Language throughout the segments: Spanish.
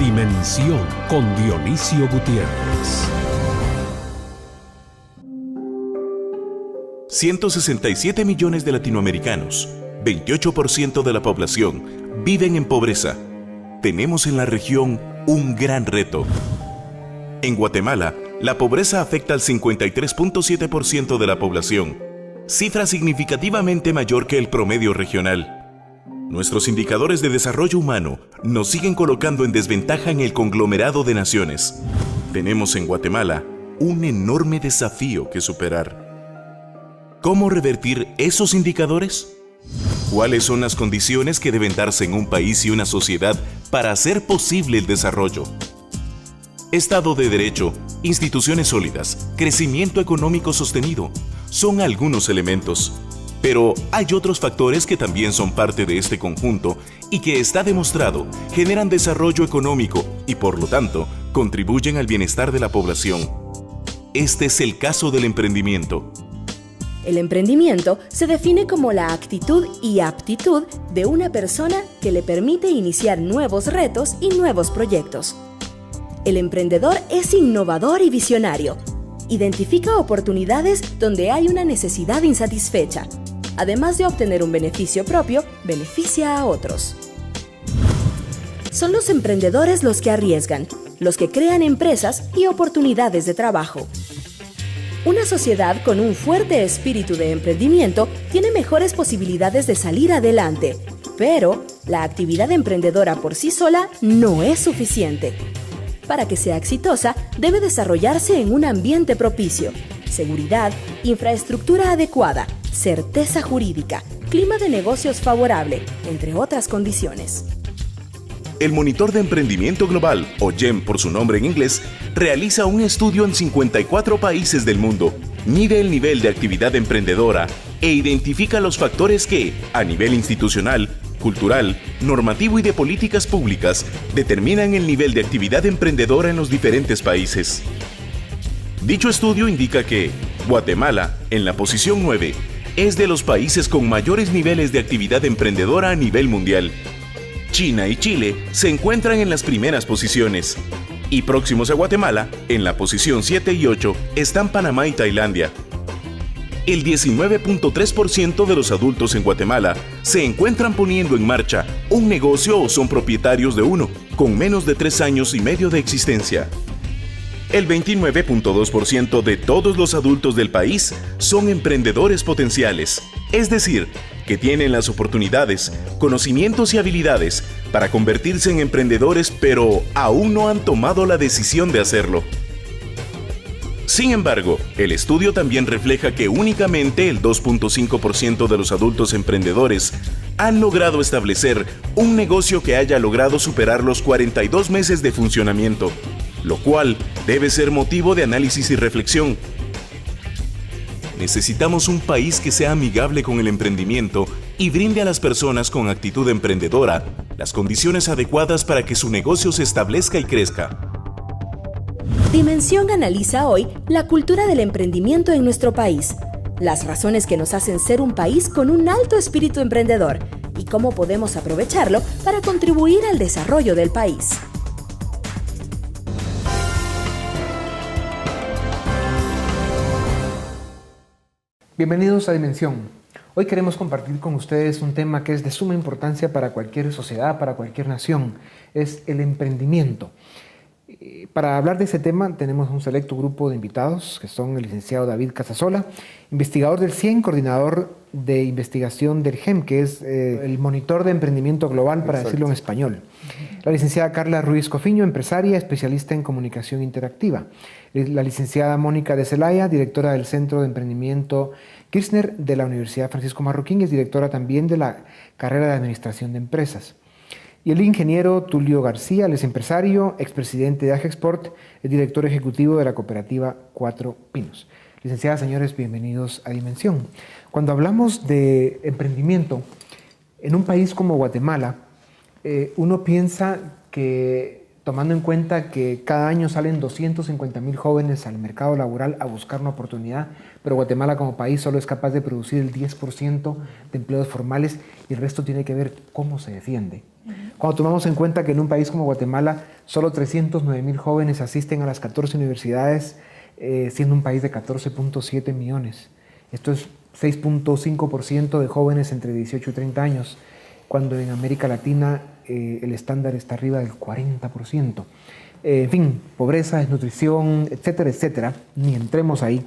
Dimensión con Dionisio Gutiérrez. 167 millones de latinoamericanos, 28% de la población, viven en pobreza. Tenemos en la región un gran reto. En Guatemala, la pobreza afecta al 53.7% de la población, cifra significativamente mayor que el promedio regional. Nuestros indicadores de desarrollo humano nos siguen colocando en desventaja en el conglomerado de naciones. Tenemos en Guatemala un enorme desafío que superar. ¿Cómo revertir esos indicadores? ¿Cuáles son las condiciones que deben darse en un país y una sociedad para hacer posible el desarrollo? Estado de Derecho, instituciones sólidas, crecimiento económico sostenido, son algunos elementos. Pero hay otros factores que también son parte de este conjunto y que está demostrado generan desarrollo económico y por lo tanto contribuyen al bienestar de la población. Este es el caso del emprendimiento. El emprendimiento se define como la actitud y aptitud de una persona que le permite iniciar nuevos retos y nuevos proyectos. El emprendedor es innovador y visionario. Identifica oportunidades donde hay una necesidad insatisfecha. Además de obtener un beneficio propio, beneficia a otros. Son los emprendedores los que arriesgan, los que crean empresas y oportunidades de trabajo. Una sociedad con un fuerte espíritu de emprendimiento tiene mejores posibilidades de salir adelante, pero la actividad emprendedora por sí sola no es suficiente. Para que sea exitosa, debe desarrollarse en un ambiente propicio, seguridad, infraestructura adecuada, certeza jurídica, clima de negocios favorable, entre otras condiciones. El Monitor de Emprendimiento Global, o GEM por su nombre en inglés, realiza un estudio en 54 países del mundo, mide el nivel de actividad emprendedora e identifica los factores que, a nivel institucional, cultural, normativo y de políticas públicas, determinan el nivel de actividad emprendedora en los diferentes países. Dicho estudio indica que Guatemala, en la posición 9, es de los países con mayores niveles de actividad emprendedora a nivel mundial. China y Chile se encuentran en las primeras posiciones. Y próximos a Guatemala, en la posición 7 y 8, están Panamá y Tailandia. El 19.3% de los adultos en Guatemala se encuentran poniendo en marcha un negocio o son propietarios de uno, con menos de 3 años y medio de existencia. El 29.2% de todos los adultos del país son emprendedores potenciales, es decir, que tienen las oportunidades, conocimientos y habilidades para convertirse en emprendedores, pero aún no han tomado la decisión de hacerlo. Sin embargo, el estudio también refleja que únicamente el 2.5% de los adultos emprendedores han logrado establecer un negocio que haya logrado superar los 42 meses de funcionamiento, lo cual debe ser motivo de análisis y reflexión. Necesitamos un país que sea amigable con el emprendimiento y brinde a las personas con actitud emprendedora las condiciones adecuadas para que su negocio se establezca y crezca. Dimensión analiza hoy la cultura del emprendimiento en nuestro país, las razones que nos hacen ser un país con un alto espíritu emprendedor y cómo podemos aprovecharlo para contribuir al desarrollo del país. Bienvenidos a Dimensión. Hoy queremos compartir con ustedes un tema que es de suma importancia para cualquier sociedad, para cualquier nación. Es el emprendimiento. Para hablar de ese tema tenemos un selecto grupo de invitados que son el licenciado David Casasola, investigador del CIEN, coordinador de investigación del GEM, que es el Monitor de Emprendimiento Global, para decirlo en español. La licenciada Carla Ruiz Cofiño, empresaria, especialista en comunicación interactiva. La licenciada Mónica de Zelaya, directora del Centro de Emprendimiento Kirchner de la Universidad Francisco Marroquín, y es directora también de la carrera de Administración de Empresas. Y el ingeniero Tulio García, él es empresario, expresidente de Agexport, es director ejecutivo de la cooperativa Cuatro Pinos. Licenciadas, señores, bienvenidos a Dimensión. Cuando hablamos de emprendimiento, en un país como Guatemala, uno piensa que, tomando en cuenta que cada año salen 250,000 jóvenes al mercado laboral a buscar una oportunidad, pero Guatemala como país solo es capaz de producir el 10% de empleos formales y el resto tiene que ver cómo se defiende. Cuando tomamos en cuenta que en un país como Guatemala solo 309,000 jóvenes asisten a las 14 universidades, siendo un país de 14.7 millones. Esto es 6.5% de jóvenes entre 18 y 30 años, cuando en América Latina el estándar está arriba del 40%. En fin, pobreza, desnutrición, etcétera, etcétera, ni entremos ahí.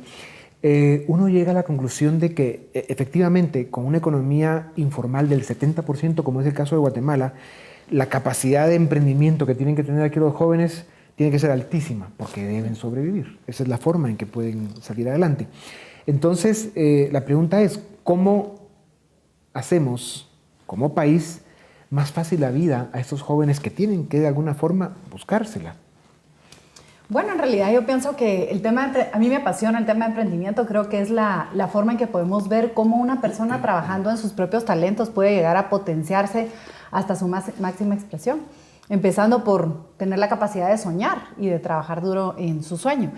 Uno llega a la conclusión de que efectivamente con una economía informal del 70%, como es el caso de Guatemala, la capacidad de emprendimiento que tienen que tener aquí los jóvenes tiene que ser altísima, porque deben sobrevivir. Esa es la forma en que pueden salir adelante. Entonces, la pregunta es, ¿cómo hacemos como país más fácil la vida a estos jóvenes que tienen que de alguna forma buscársela? Bueno, en realidad yo pienso que a mí me apasiona el tema de emprendimiento. Creo que es la forma en que podemos ver cómo una persona trabajando en sus propios talentos puede llegar a potenciarse hasta su máxima expresión. Empezando por tener la capacidad de soñar y de trabajar duro en su sueño.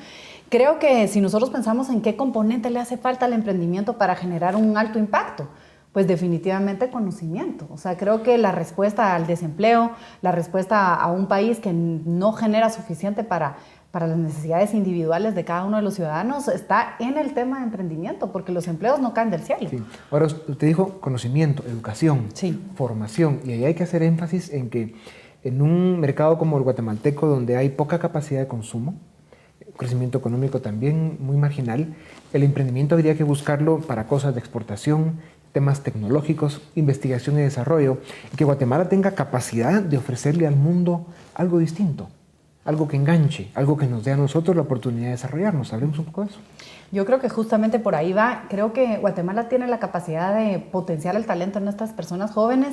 Creo que si nosotros pensamos en qué componente le hace falta al emprendimiento para generar un alto impacto, pues definitivamente conocimiento. O sea, creo que la respuesta al desempleo, la respuesta a un país que no genera suficiente para las necesidades individuales de cada uno de los ciudadanos está en el tema de emprendimiento, porque los empleos no caen del cielo. Sí. Ahora, usted dijo conocimiento, educación, sí, formación, y ahí hay que hacer énfasis en que en un mercado como el guatemalteco, donde hay poca capacidad de consumo, crecimiento económico también muy marginal, el emprendimiento habría que buscarlo para cosas de exportación, temas tecnológicos, investigación y desarrollo, y que Guatemala tenga capacidad de ofrecerle al mundo algo distinto, algo que enganche, algo que nos dé a nosotros la oportunidad de desarrollarnos. Hablemos un poco de eso. Yo creo que justamente por ahí va. Creo que Guatemala tiene la capacidad de potenciar el talento en estas personas jóvenes,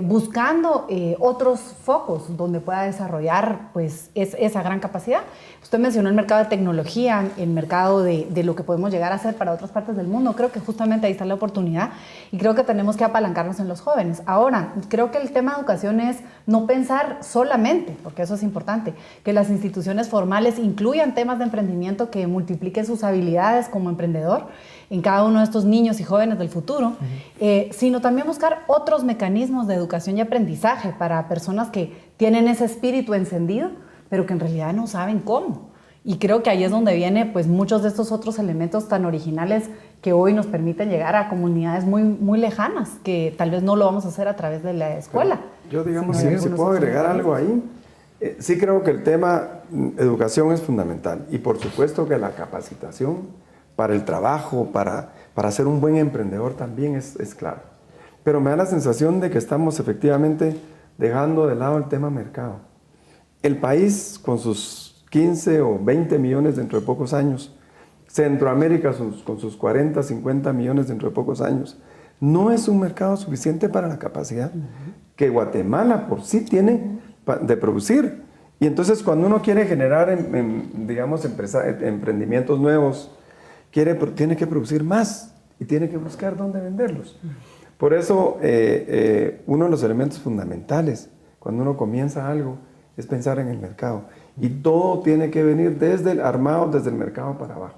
buscando otros focos donde pueda desarrollar pues, esa gran capacidad. Usted mencionó el mercado de tecnología, el mercado de lo que podemos llegar a hacer para otras partes del mundo. Creo que justamente ahí está la oportunidad y creo que tenemos que apalancarnos en los jóvenes. Ahora, creo que el tema de educación es no pensar solamente, porque eso es importante, que las instituciones formales incluyan temas de emprendimiento que multipliquen sus habilidades como emprendedor en cada uno de estos niños y jóvenes del futuro, sino también buscar otros mecanismos de educación y aprendizaje para personas que tienen ese espíritu encendido, pero que en realidad no saben cómo. Y creo que ahí es donde vienen pues, muchos de estos otros elementos tan originales que hoy nos permiten llegar a comunidades muy, muy lejanas, que tal vez no lo vamos a hacer a través de la escuela. Yo, digamos, si puedo agregar algo ahí, sí creo que el tema educación es fundamental y por supuesto que la capacitación para el trabajo, para ser un buen emprendedor también es claro. Pero me da la sensación de que estamos efectivamente dejando de lado el tema mercado. El país con sus 15 o 20 millones dentro de pocos años, Centroamérica con sus 40, 50 millones dentro de pocos años, no es un mercado suficiente para la capacidad que Guatemala por sí tiene de producir. Y entonces cuando uno quiere generar, digamos, emprendimientos nuevos, tiene que producir más y tiene que buscar dónde venderlos. Por eso, uno de los elementos fundamentales cuando uno comienza algo es pensar en el mercado. Y todo tiene que venir desde el mercado para abajo.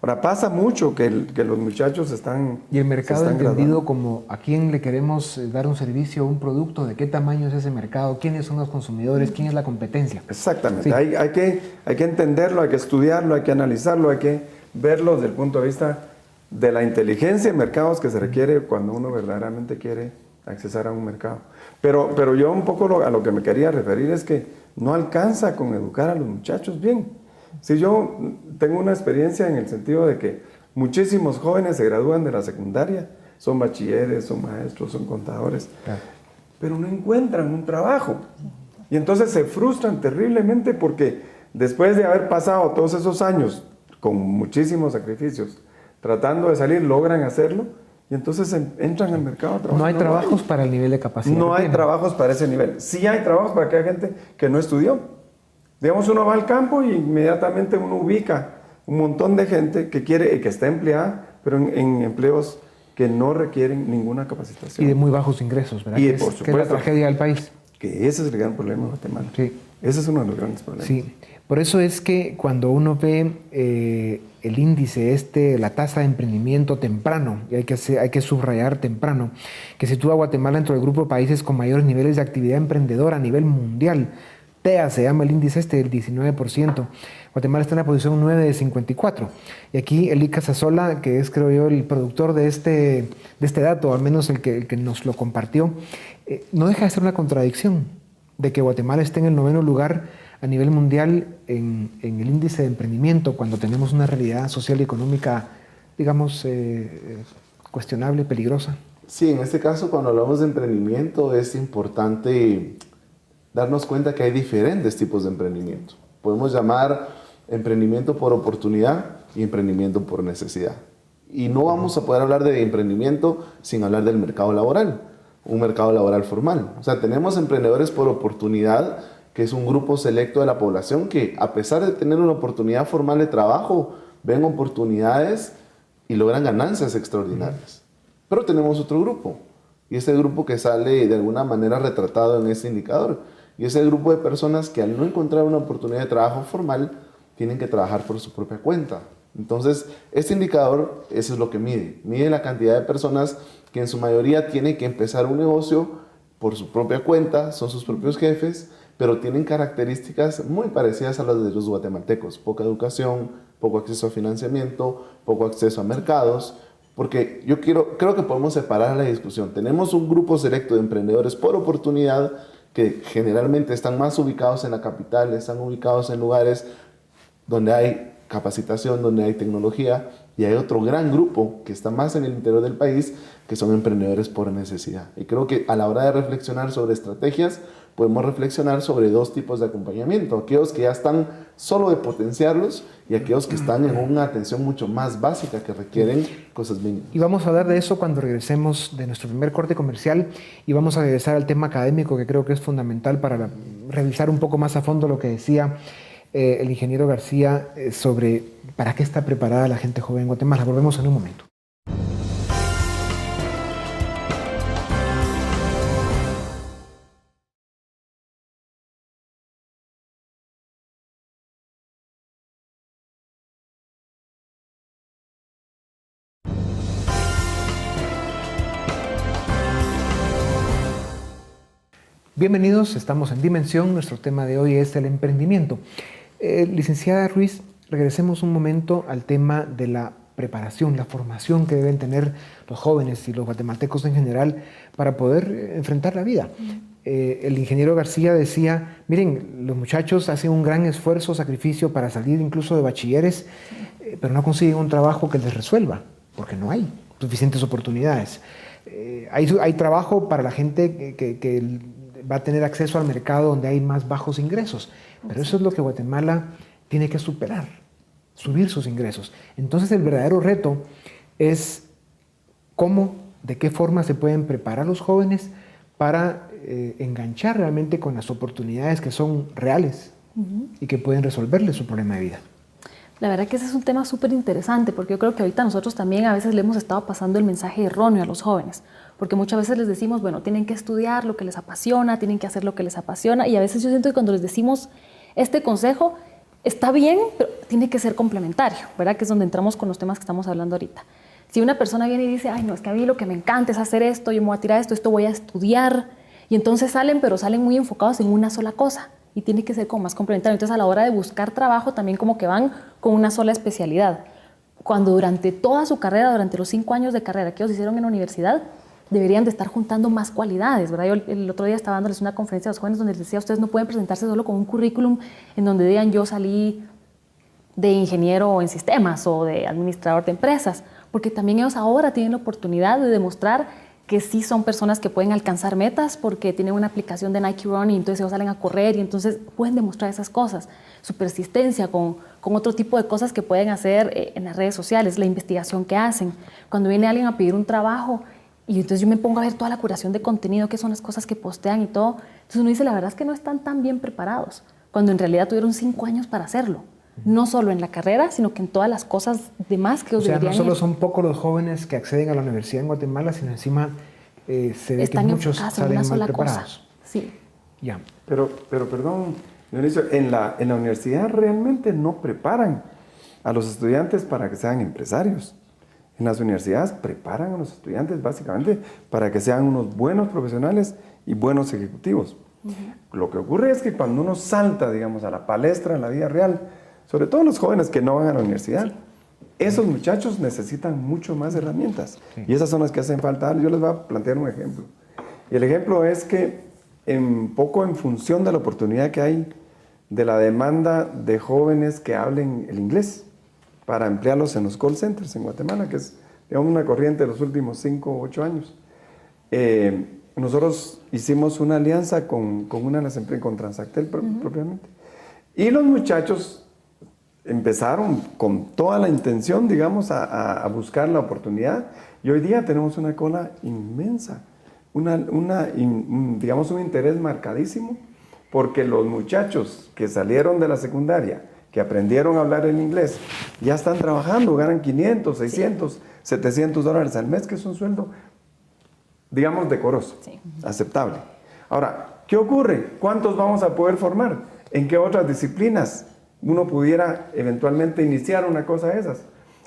Ahora, pasa mucho que los muchachos están... Y el mercado entendido como a quién le queremos dar un servicio, un producto, de qué tamaño es ese mercado, quiénes son los consumidores, quién es la competencia. Exactamente. Sí. Hay que entenderlo, hay que estudiarlo, hay que analizarlo, hay que verlo desde el punto de vista de la inteligencia de mercados que se requiere cuando uno verdaderamente quiere accesar a un mercado. Pero yo un poco a lo que me quería referir es que no alcanza con educar a los muchachos bien. Si yo tengo una experiencia en el sentido de que muchísimos jóvenes se gradúan de la secundaria, son bachilleres, son maestros, son contadores, claro, pero no encuentran un trabajo. Y entonces se frustran terriblemente porque después de haber pasado todos esos años con muchísimos sacrificios, tratando de salir, logran hacerlo y entonces entran al mercado de trabajo. No hay trabajos para el nivel de capacidad. No hay trabajos para ese nivel. Sí hay trabajos para aquella gente que no estudió. Digamos, uno va al campo y inmediatamente uno ubica un montón de gente que quiere y que está empleada, pero en empleos que no requieren ninguna capacitación. Y de muy bajos ingresos, ¿verdad? Y por supuesto, que es la tragedia del país. Que ese es el gran problema de Guatemala. Sí. Ese es uno de los grandes problemas. Sí, por eso es que cuando uno ve el índice la tasa de emprendimiento temprano, y hay que subrayar temprano, que sitúa a Guatemala dentro del grupo de países con mayores niveles de actividad emprendedora a nivel mundial. TEA se llama el índice del 19%. Guatemala está en la posición 9 de 54. Y aquí Elika Sazola, que es, creo yo, el productor de este dato, al menos el que nos lo compartió, no deja de ser una contradicción de que Guatemala esté en el 9º lugar a nivel mundial en el índice de emprendimiento, cuando tenemos una realidad social y económica, digamos, cuestionable, peligrosa. Sí, en este caso, cuando hablamos de emprendimiento, es importante darnos cuenta que hay diferentes tipos de emprendimiento. Podemos llamar emprendimiento por oportunidad y emprendimiento por necesidad. Y no vamos a poder hablar de emprendimiento sin hablar del mercado laboral, un mercado laboral formal. O sea, tenemos emprendedores por oportunidad, que es un grupo selecto de la población que, a pesar de tener una oportunidad formal de trabajo, ven oportunidades y logran ganancias extraordinarias. Pero tenemos otro grupo, y ese grupo que sale de alguna manera retratado en este indicador, y es el grupo de personas que, al no encontrar una oportunidad de trabajo formal, tienen que trabajar por su propia cuenta. Entonces, este indicador, eso es lo que mide la cantidad de personas que en su mayoría tienen que empezar un negocio por su propia cuenta, son sus propios jefes, pero tienen características muy parecidas a las de los guatemaltecos: poca educación, poco acceso a financiamiento, poco acceso a mercados. Porque yo creo que podemos separar la discusión. Tenemos un grupo selecto de emprendedores por oportunidad que generalmente están más ubicados en la capital, están ubicados en lugares donde hay capacitación, donde hay tecnología, y hay otro gran grupo que está más en el interior del país, que son emprendedores por necesidad. Y creo que a la hora de reflexionar sobre estrategias, podemos reflexionar sobre dos tipos de acompañamiento: aquellos que ya están solo de potenciarlos y aquellos que están en una atención mucho más básica, que requieren cosas mínimas. Y vamos a hablar de eso cuando regresemos de nuestro primer corte comercial, y vamos a regresar al tema académico, que creo que es fundamental para revisar un poco más a fondo lo que decía el ingeniero García sobre para qué está preparada la gente joven en Guatemala. Volvemos en un momento. Bienvenidos, estamos en Dimensión. Nuestro tema de hoy es el emprendimiento. Licenciada Ruiz, regresemos un momento al tema de la preparación, la formación que deben tener los jóvenes y los guatemaltecos en general para poder enfrentar la vida. El ingeniero García decía, miren, los muchachos hacen un gran esfuerzo, sacrificio para salir incluso de bachilleres, pero no consiguen un trabajo que les resuelva, porque no hay suficientes oportunidades. Hay trabajo para la gente que va a tener acceso al mercado donde hay más bajos ingresos, pero eso es lo que Guatemala tiene que superar, subir sus ingresos. Entonces el verdadero reto es cómo, de qué forma se pueden preparar los jóvenes para enganchar realmente con las oportunidades que son reales y que pueden resolverles su problema de vida. La verdad que ese es un tema súper interesante, porque yo creo que ahorita nosotros también a veces le hemos estado pasando el mensaje erróneo a los jóvenes, porque muchas veces les decimos, bueno, tienen que estudiar lo que les apasiona, tienen que hacer lo que les apasiona, y a veces yo siento que cuando les decimos este consejo, está bien, pero tiene que ser complementario, ¿verdad? Que es donde entramos con los temas que estamos hablando ahorita. Si una persona viene y dice, ay, no, es que a mí lo que me encanta es hacer esto, yo me voy a tirar esto voy a estudiar, y entonces salen, pero salen muy enfocados en una sola cosa, y tiene que ser como más complementario. Entonces a la hora de buscar trabajo también como que van con una sola especialidad. Cuando durante toda su carrera, durante los 5 años de carrera que ellos hicieron en la universidad, deberían de estar juntando más cualidades, ¿verdad? Yo el otro día estaba dándoles una conferencia a los jóvenes donde les decía, ustedes no pueden presentarse solo con un currículum en donde digan yo salí de ingeniero en sistemas o de administrador de empresas, porque también ellos ahora tienen la oportunidad de demostrar que sí son personas que pueden alcanzar metas porque tienen una aplicación de Nike Run y entonces ellos salen a correr y entonces pueden demostrar esas cosas, su persistencia con otro tipo de cosas que pueden hacer en las redes sociales, la investigación que hacen. Cuando viene alguien a pedir un trabajo y entonces yo me pongo a ver toda la curación de contenido, qué son las cosas que postean y todo, entonces uno dice, la verdad es que no están tan bien preparados, cuando en realidad tuvieron 5 años para hacerlo. No solo en la carrera, sino que en todas las cosas demás que os deberían. O sea, no solo son pocos los jóvenes que acceden a la universidad en Guatemala, sino encima se ve que muchos salen mal preparados. Sí. Ya. Pero perdón, Dionisio, en la universidad realmente no preparan a los estudiantes para que sean empresarios. En las universidades preparan a los estudiantes básicamente para que sean unos buenos profesionales y buenos ejecutivos. Lo que ocurre es que cuando uno salta, digamos, a la palestra en la vida real, sobre todo los jóvenes que no van a la universidad, esos muchachos necesitan mucho más herramientas. Y esas son las que hacen falta. Yo les voy a plantear un ejemplo. Y el ejemplo es que en función de la oportunidad que hay de la demanda de jóvenes que hablen el inglés para emplearlos en los call centers en Guatemala, que es, digamos, una corriente de los últimos 5 o 8 años. Nosotros hicimos una alianza con una de las empresas, con Transactel propiamente. Y los muchachos empezaron con toda la intención, digamos, a buscar la oportunidad. Y hoy día tenemos una cola inmensa, digamos, un interés marcadísimo, porque los muchachos que salieron de la secundaria, que aprendieron a hablar el inglés, ya están trabajando, ganan 500, 600, $700 al mes, que es un sueldo, digamos, decoroso, aceptable. Ahora, ¿qué ocurre? ¿Cuántos vamos a poder formar? ¿En qué otras disciplinas uno pudiera eventualmente iniciar una cosa de esas?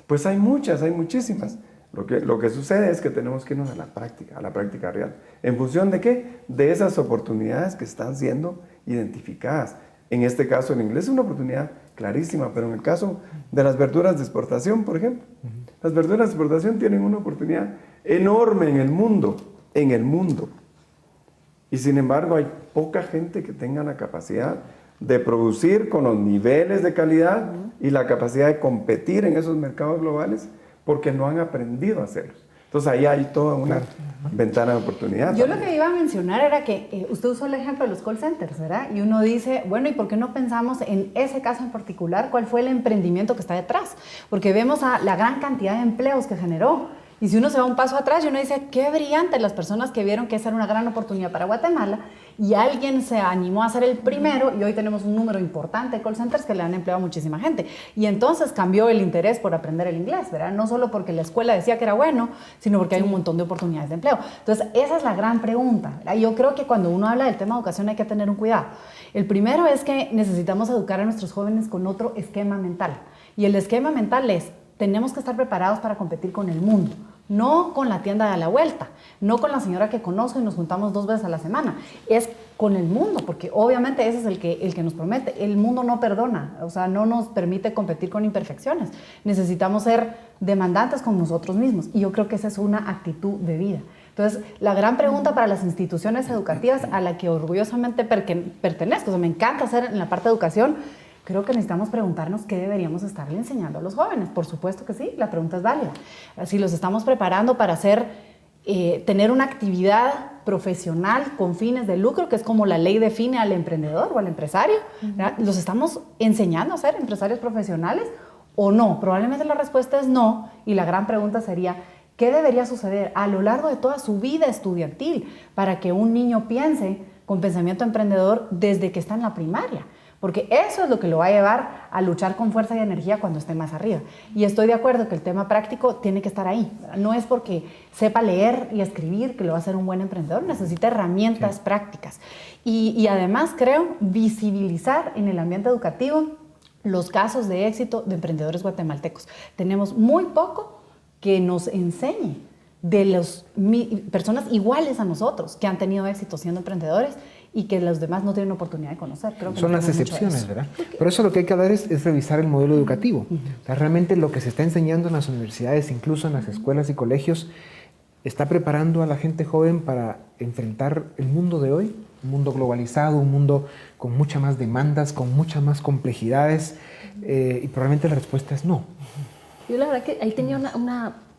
Pues hay muchas, hay muchísimas. Lo que sucede es que tenemos que irnos a la práctica real. ¿En función de qué? De esas oportunidades que están siendo identificadas. En este caso, el inglés es una oportunidad clarísima, pero en el caso de las verduras de exportación, por ejemplo, las verduras de exportación tienen una oportunidad enorme en el mundo. Y sin embargo, hay poca gente que tenga la capacidad de producir con los niveles de calidad y la capacidad de competir en esos mercados globales, porque no han aprendido a hacerlo. Entonces ahí hay toda una ventana de oportunidad. Yo lo que iba a mencionar era que usted usó el ejemplo de los call centers, ¿verdad? Y uno dice, bueno, ¿y por qué no pensamos en ese caso en particular? ¿Cuál fue el emprendimiento que está detrás? Porque vemos a la gran cantidad de empleos que generó. Y si uno se va un paso atrás y uno dice, qué brillante las personas que vieron que esa era una gran oportunidad para Guatemala, y alguien se animó a ser el primero, y hoy tenemos un número importante de call centers que le han empleado a muchísima gente. Y entonces cambió el interés por aprender el inglés, ¿verdad? No solo porque la escuela decía que era bueno, sino porque hay un montón de oportunidades de empleo. Entonces, esa es la gran pregunta, ¿verdad? Yo creo que cuando uno habla del tema de educación hay que tener un cuidado. El primero es que necesitamos educar a nuestros jóvenes con otro esquema mental. Y el esquema mental es, tenemos que estar preparados para competir con el mundo, no con la tienda de a la vuelta, no con la señora que conozco y nos juntamos 2 veces a la semana, es con el mundo, porque obviamente ese es el que nos promete. El mundo no perdona, o sea, no nos permite competir con imperfecciones. Necesitamos ser demandantes con nosotros mismos, y yo creo que esa es una actitud de vida. Entonces, la gran pregunta para las instituciones educativas a la que orgullosamente pertenezco, o sea, me encanta hacer en la parte de educación, creo que necesitamos preguntarnos qué deberíamos estarle enseñando a los jóvenes. Por supuesto que sí, la pregunta es válida. Si los estamos preparando para tener una actividad profesional con fines de lucro, que es como la ley define al emprendedor o al empresario, ¿los estamos enseñando a ser empresarios profesionales o no? Probablemente la respuesta es no, y la gran pregunta sería, ¿qué debería suceder a lo largo de toda su vida estudiantil para que un niño piense con pensamiento emprendedor desde que está en la primaria? Porque eso es lo que lo va a llevar a luchar con fuerza y energía cuando esté más arriba. Y estoy de acuerdo que el tema práctico tiene que estar ahí. No es porque sepa leer y escribir que lo va a hacer un buen emprendedor, necesita herramientas prácticas. Y además, creo, visibilizar en el ambiente educativo los casos de éxito de emprendedores guatemaltecos. Tenemos muy poco que nos enseñe de las personas iguales a nosotros que han tenido éxito siendo emprendedores y que los demás no tienen oportunidad de conocer. Creo que son las excepciones, ¿verdad? Por eso lo que hay que dar es revisar el modelo educativo. O sea, realmente lo que se está enseñando en las universidades, incluso en las escuelas y colegios, está preparando a la gente joven para enfrentar el mundo de hoy, un mundo globalizado, un mundo con muchas más demandas, con muchas más complejidades, y probablemente la respuesta es no. Yo la verdad que ahí tenía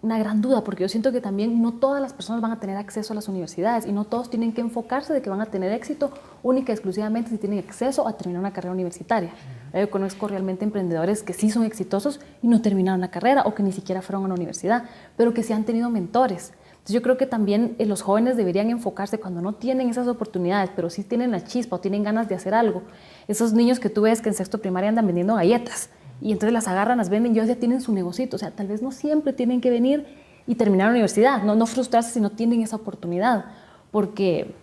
una gran duda, porque yo siento que también no todas las personas van a tener acceso a las universidades y no todos tienen que enfocarse de que van a tener éxito única y exclusivamente si tienen acceso a terminar una carrera universitaria. Yo conozco realmente emprendedores que sí son exitosos y no terminaron la carrera o que ni siquiera fueron a la universidad, pero que sí han tenido mentores. Entonces yo creo que también los jóvenes deberían enfocarse cuando no tienen esas oportunidades, pero sí tienen la chispa o tienen ganas de hacer algo. Esos niños que tú ves que en sexto primaria andan vendiendo galletas, y entonces las agarran, las venden y ellos ya tienen su negocito. O sea, tal vez no siempre tienen que venir y terminar la universidad, no frustrarse si no tienen esa oportunidad, porque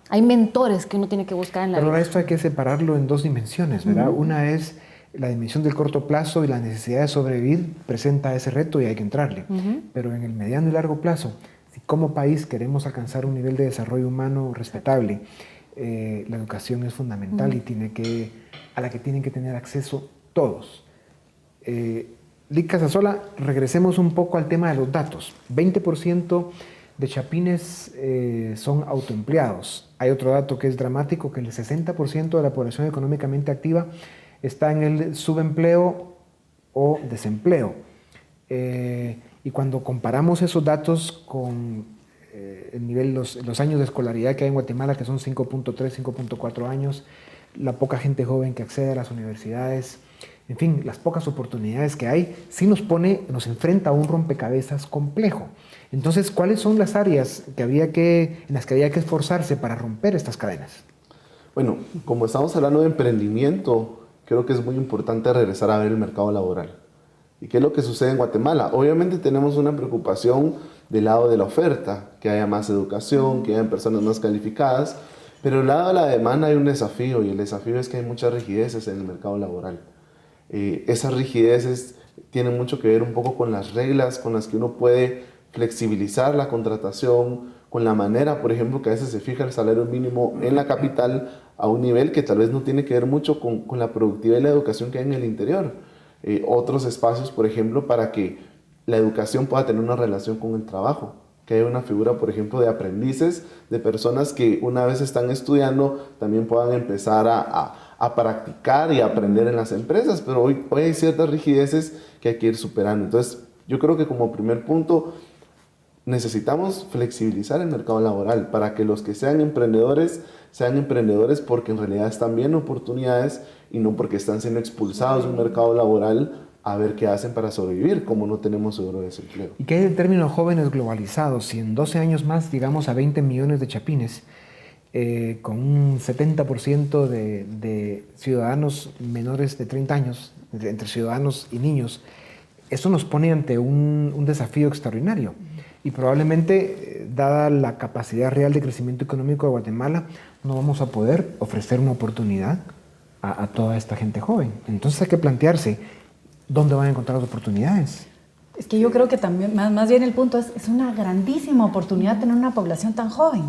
Hay mentores que uno tiene que buscar en la Pero vida. ahora esto hay que separarlo en dos dimensiones, ¿verdad? Una es la dimensión del corto plazo y la necesidad de sobrevivir presenta ese reto y hay que entrarle. Pero en el mediano y largo plazo, si como país queremos alcanzar un nivel de desarrollo humano respetable, la educación es fundamental y a la que tienen que tener acceso todos. Lic Casasola, regresemos un poco al tema de los datos. 20% de chapines son autoempleados. Hay otro dato que es dramático, que el 60% de la población económicamente activa está en el subempleo o desempleo. Y cuando comparamos esos datos con el nivel, los años de escolaridad que hay en Guatemala, que son 5.3, 5.4 años, la poca gente joven que accede a las universidades, en fin, las pocas oportunidades que hay, sí nos enfrenta a un rompecabezas complejo. Entonces, ¿cuáles son las áreas en las que había que esforzarse para romper estas cadenas? Bueno, como estamos hablando de emprendimiento, creo que es muy importante regresar a ver el mercado laboral. ¿Y qué es lo que sucede en Guatemala? Obviamente tenemos una preocupación del lado de la oferta, que haya más educación, que haya personas más calificadas, pero del lado de la demanda hay un desafío, y el desafío es que hay muchas rigideces en el mercado laboral. Esas rigideces tienen mucho que ver un poco con las reglas con las que uno puede flexibilizar la contratación, con la manera, por ejemplo, que a veces se fija el salario mínimo en la capital a un nivel que tal vez no tiene que ver mucho con la productividad y la educación que hay en el interior. Otros espacios, por ejemplo, para que la educación pueda tener una relación con el trabajo, que haya una figura, por ejemplo, de aprendices, de personas que una vez están estudiando también puedan empezar a practicar y aprender en las empresas, pero hoy hay ciertas rigideces que hay que ir superando. Entonces, yo creo que como primer punto necesitamos flexibilizar el mercado laboral para que los que sean emprendedores porque en realidad están viendo oportunidades y no porque están siendo expulsados de un mercado laboral a ver qué hacen para sobrevivir, como no tenemos seguro de desempleo. ¿Y qué hay del término jóvenes globalizados? Si en 12 años más llegamos a 20 millones de chapines, con un 70% de ciudadanos menores de 30 años, entre ciudadanos y niños, eso nos pone ante un desafío extraordinario. Y probablemente, dada la capacidad real de crecimiento económico de Guatemala, no vamos a poder ofrecer una oportunidad a toda esta gente joven. Entonces hay que plantearse dónde van a encontrar las oportunidades. Es que yo creo que también, más bien el punto es una grandísima oportunidad tener una población tan joven.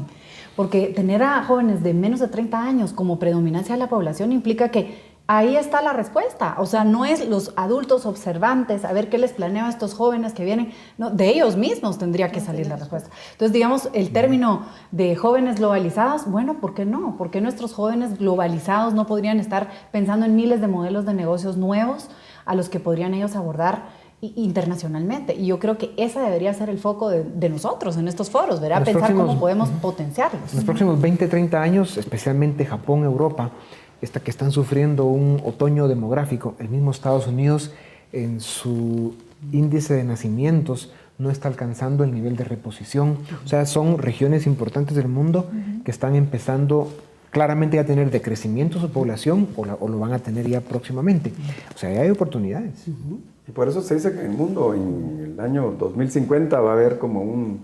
Porque tener a jóvenes de menos de 30 años como predominancia de la población implica que ahí está la respuesta. O sea, no es los adultos observantes a ver qué les planea a estos jóvenes que vienen. No, de ellos mismos tendría que salir la respuesta. Entonces, digamos, el término de jóvenes globalizados, bueno, ¿por qué no? ¿Por qué nuestros jóvenes globalizados no podrían estar pensando en miles de modelos de negocios nuevos a los que podrían ellos abordar internacionalmente? Y yo creo que ese debería ser el foco de nosotros en estos foros, ¿verdad? Pensar cómo podemos potenciarlos. En los próximos 20, 30 años, especialmente Japón, Europa, que están sufriendo un otoño demográfico, el mismo Estados Unidos en su índice de nacimientos no está alcanzando el nivel de reposición. O sea, son regiones importantes del mundo que están empezando claramente a tener decrecimiento su población o lo van a tener ya próximamente. O sea, ya hay oportunidades. Y por eso se dice que el mundo en el año 2050 va a haber como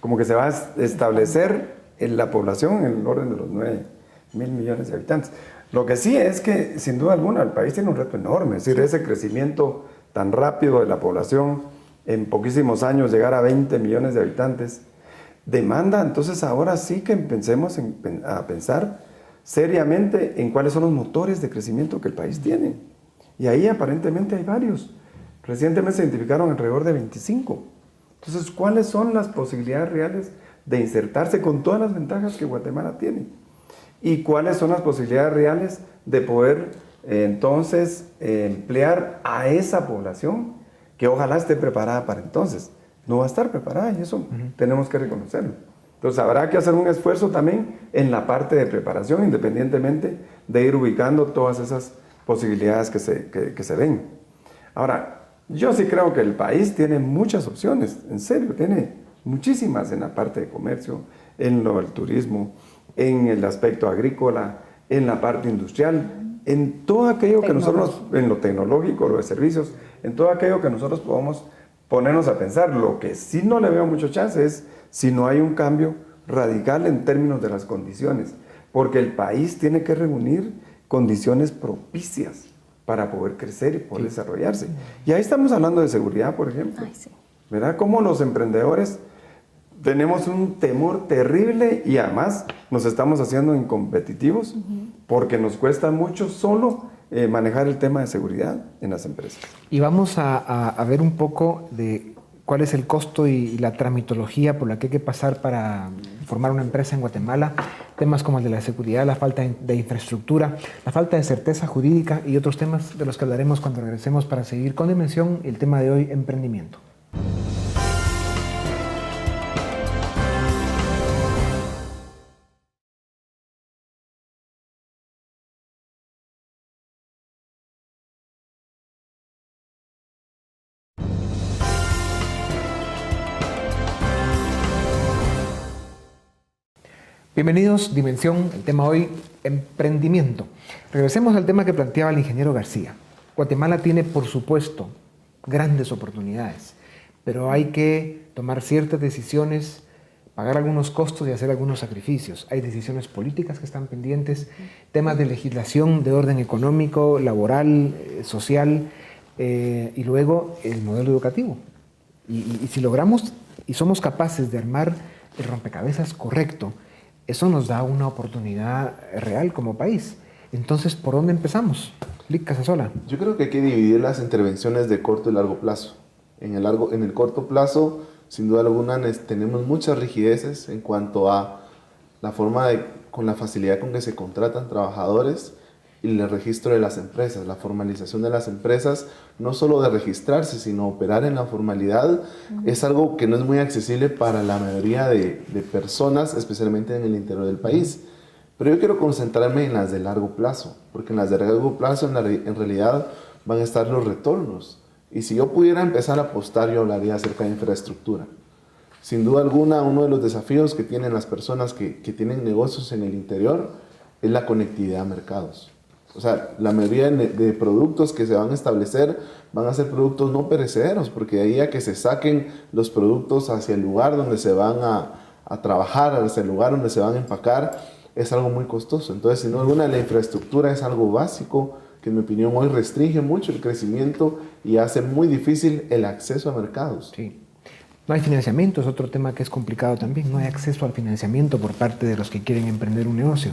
como que se va a establecer en la población en el orden de los 9.000 millones de habitantes. Lo que sí es que, sin duda alguna, el país tiene un reto enorme. Es decir, ese crecimiento tan rápido de la población, en poquísimos años llegar a 20 millones de habitantes, demanda entonces ahora sí que empecemos a pensar seriamente en cuáles son los motores de crecimiento que el país tiene. Y ahí aparentemente hay varios. Recientemente se identificaron alrededor de 25. Entonces, ¿cuáles son las posibilidades reales de insertarse con todas las ventajas que Guatemala tiene? ¿Y cuáles son las posibilidades reales de poder entonces emplear a esa población que ojalá esté preparada para entonces? No va a estar preparada y eso tenemos que reconocerlo. Entonces habrá que hacer un esfuerzo también en la parte de preparación, independientemente de ir ubicando todas esas posibilidades que se ven. Ahora, yo sí creo que el país tiene muchas opciones, en serio, tiene muchísimas en la parte de comercio, en lo del turismo, en el aspecto agrícola, en la parte industrial, en todo aquello que nosotros, en lo tecnológico, lo de servicios, en todo aquello que nosotros podamos ponernos a pensar. Lo que sí no le veo mucho chance es si no hay un cambio radical en términos de las condiciones, porque el país tiene que reunir condiciones propicias para poder crecer y poder desarrollarse. Y ahí estamos hablando de seguridad, por ejemplo. Ay, sí. ¿Verdad? Como los emprendedores tenemos un temor terrible y además nos estamos haciendo incompetitivos porque nos cuesta mucho solo manejar el tema de seguridad en las empresas. Y vamos a ver un poco de cuál es el costo y la tramitología por la que hay que pasar para formar una empresa en Guatemala. Temas como el de la seguridad, la falta de infraestructura, la falta de certeza jurídica y otros temas de los que hablaremos cuando regresemos para seguir con Dimensión, el tema de hoy, emprendimiento. Bienvenidos, Dimensión, el tema hoy, emprendimiento. Regresemos al tema que planteaba el ingeniero García. Guatemala tiene, por supuesto, grandes oportunidades, pero hay que tomar ciertas decisiones, pagar algunos costos y hacer algunos sacrificios. Hay decisiones políticas que están pendientes, temas de legislación de orden económico, laboral, social, y luego el modelo educativo. Y si logramos y somos capaces de armar el rompecabezas correcto, eso nos da una oportunidad real como país. Entonces, ¿por dónde empezamos? Lic Casasola. Yo creo que hay que dividir las intervenciones de corto y largo plazo. En el corto plazo, sin duda alguna, tenemos muchas rigideces en cuanto a la forma con la facilidad con que se contratan trabajadores y el registro de las empresas, la formalización de las empresas, no solo de registrarse, sino operar en la formalidad, es algo que no es muy accesible para la mayoría de personas, especialmente en el interior del país. Pero yo quiero concentrarme en las de largo plazo, porque en las de largo plazo en realidad van a estar los retornos. Y si yo pudiera empezar a apostar, yo hablaría acerca de infraestructura. Sin duda alguna, uno de los desafíos que tienen las personas que tienen negocios en el interior es la conectividad a mercados. O sea, la mayoría de productos que se van a establecer van a ser productos no perecederos, porque de ahí a que se saquen los productos hacia el lugar donde se van a trabajar, hacia el lugar donde se van a empacar, es algo muy costoso. Entonces, sin duda alguna, la infraestructura es algo básico que, en mi opinión, hoy restringe mucho el crecimiento y hace muy difícil el acceso a mercados. Sí. No hay financiamiento, es otro tema que es complicado también. No hay acceso al financiamiento por parte de los que quieren emprender un negocio.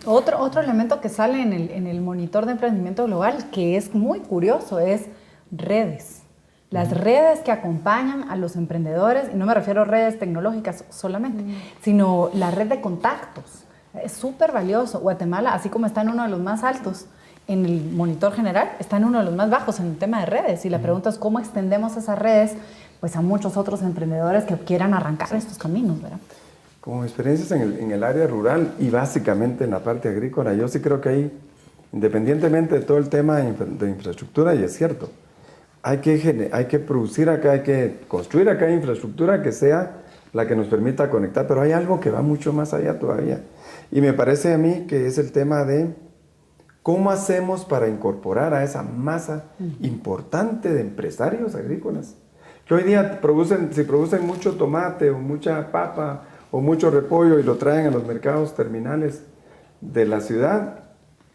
Otro elemento que sale en el monitor de emprendimiento global, que es muy curioso, es redes. Las redes que acompañan a los emprendedores, y no me refiero a redes tecnológicas solamente, sino la red de contactos. Es súper valioso. Guatemala, así como está en uno de los más altos en el monitor general, está en uno de los más bajos en el tema de redes. Y la pregunta es cómo extendemos esas redes pues a muchos otros emprendedores que quieran arrancar estos caminos, ¿verdad? Como experiencias en el área rural y básicamente en la parte agrícola, yo sí creo que hay, independientemente de todo el tema de infraestructura, y es cierto, hay que producir acá, hay que construir acá infraestructura que sea la que nos permita conectar, pero hay algo que va mucho más allá todavía. Y me parece a mí que es el tema de cómo hacemos para incorporar a esa masa importante de empresarios agrícolas que hoy día si producen mucho tomate o mucha papa o mucho repollo y lo traen a los mercados terminales de la ciudad,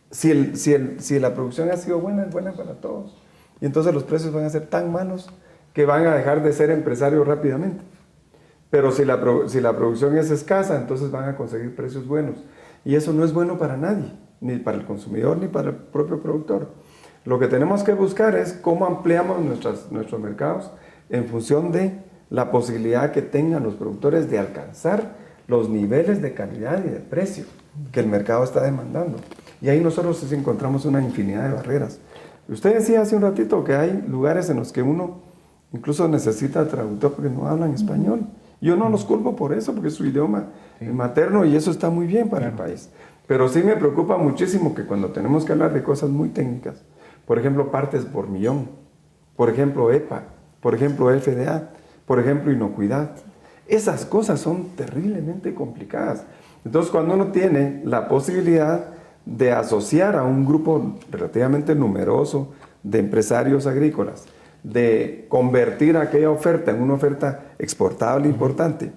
si la producción ha sido buena, es buena para todos. Y entonces los precios van a ser tan malos que van a dejar de ser empresarios rápidamente. Pero si la producción es escasa, entonces van a conseguir precios buenos. Y eso no es bueno para nadie, ni para el consumidor ni para el propio productor. Lo que tenemos que buscar es cómo ampliamos nuestros mercados en función de la posibilidad que tengan los productores de alcanzar los niveles de calidad y de precio que el mercado está demandando. Y ahí nosotros sí encontramos una infinidad de barreras. Usted decía hace un ratito que hay lugares en los que uno incluso necesita traductor porque no hablan español. Yo no los culpo por eso, porque es su idioma materno y eso está muy bien para el país. Pero sí me preocupa muchísimo que cuando tenemos que hablar de cosas muy técnicas, por ejemplo, partes por millón, por ejemplo, EPA, por ejemplo, FDA, por ejemplo, inocuidad. Esas cosas son terriblemente complicadas. Entonces, cuando uno tiene la posibilidad de asociar a un grupo relativamente numeroso de empresarios agrícolas, de convertir aquella oferta en una oferta exportable importante,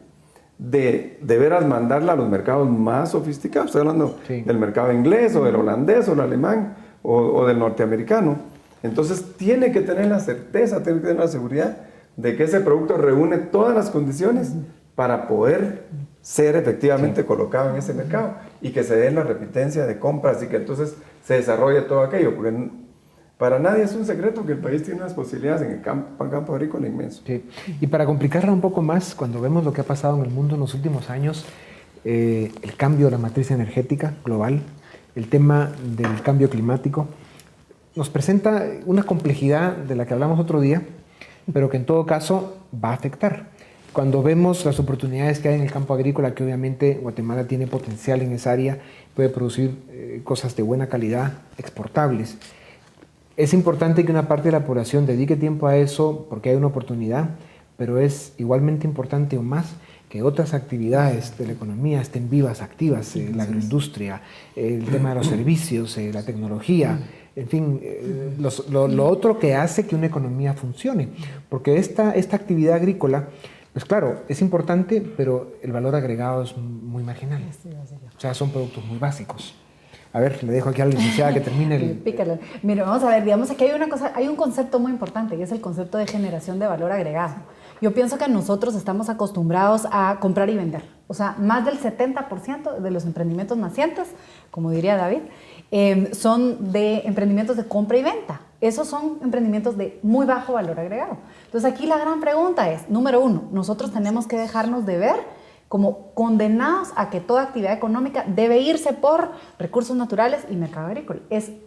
de veras mandarla a los mercados más sofisticados. Estoy hablando del mercado inglés o del holandés o el alemán o del norteamericano. Entonces tiene que tener la certeza, tiene que tener la seguridad de que ese producto reúne todas las condiciones para poder ser efectivamente colocado en ese mercado y que se dé la repitencia de compras y que entonces se desarrolle todo aquello, porque para nadie es un secreto que el país tiene unas posibilidades en el campo agrícola inmenso. Sí. Y para complicarla un poco más, cuando vemos lo que ha pasado en el mundo en los últimos años, el cambio de la matriz energética global, el tema del cambio climático, nos presenta una complejidad de la que hablamos otro día, pero que en todo caso va a afectar. Cuando vemos las oportunidades que hay en el campo agrícola, que obviamente Guatemala tiene potencial en esa área, puede producir cosas de buena calidad, exportables. Es importante que una parte de la población dedique tiempo a eso porque hay una oportunidad, pero es igualmente importante o más que otras actividades de la economía estén vivas, activas, la agroindustria, el tema de los servicios, la tecnología, en fin, lo otro que hace que una economía funcione. Porque esta actividad agrícola, pues claro, es importante, pero el valor agregado es muy marginal. O sea, son productos muy básicos. A ver, le dejo aquí a la licenciada que termine el... Pícale. Mire, vamos a ver, digamos, aquí hay un concepto muy importante, y es el concepto de generación de valor agregado. Yo pienso que nosotros estamos acostumbrados a comprar y vender. O sea, más del 70% de los emprendimientos nacientes, como diría David, son de emprendimientos de compra y venta. Esos son emprendimientos de muy bajo valor agregado. Entonces, aquí la gran pregunta es, número uno, nosotros tenemos que dejarnos de ver como condenados a que toda actividad económica debe irse por recursos naturales y mercado agrícola.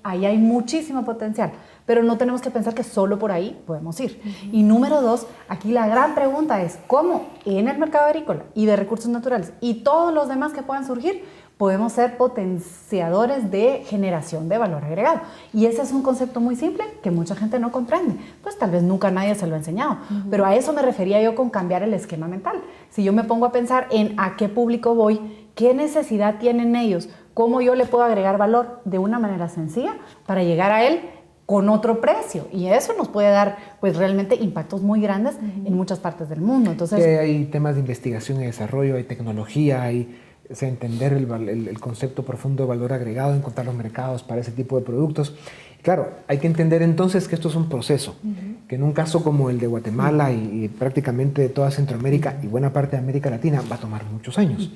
Ahí hay muchísimo potencial, pero no tenemos que pensar que solo por ahí podemos ir. Y número dos, aquí la gran pregunta es, ¿cómo en el mercado agrícola y de recursos naturales y todos los demás que puedan surgir podemos ser potenciadores de generación de valor agregado? Y ese es un concepto muy simple que mucha gente no comprende. Pues tal vez nunca nadie se lo ha enseñado. Pero a eso me refería yo con cambiar el esquema mental. Si yo me pongo a pensar en a qué público voy, qué necesidad tienen ellos, cómo yo le puedo agregar valor de una manera sencilla para llegar a él con otro precio. Y eso nos puede dar pues realmente impactos muy grandes en muchas partes del mundo. Entonces, hay temas de investigación y desarrollo, hay tecnología, hay... Es entender el concepto profundo de valor agregado, encontrar los mercados para ese tipo de productos. Claro, hay que entender entonces que esto es un proceso, que en un caso como el de Guatemala y prácticamente de toda Centroamérica y buena parte de América Latina va a tomar muchos años.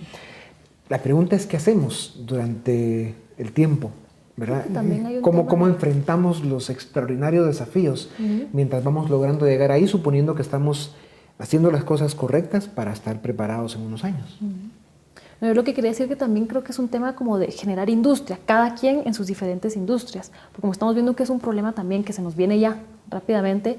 La pregunta es qué hacemos durante el tiempo, ¿verdad? ¿Cómo enfrentamos los extraordinarios desafíos mientras vamos logrando llegar ahí, suponiendo que estamos haciendo las cosas correctas para estar preparados en unos años? Yo lo que quería decir que también creo que es un tema como de generar industria, cada quien en sus diferentes industrias, porque como estamos viendo que es un problema también que se nos viene ya rápidamente,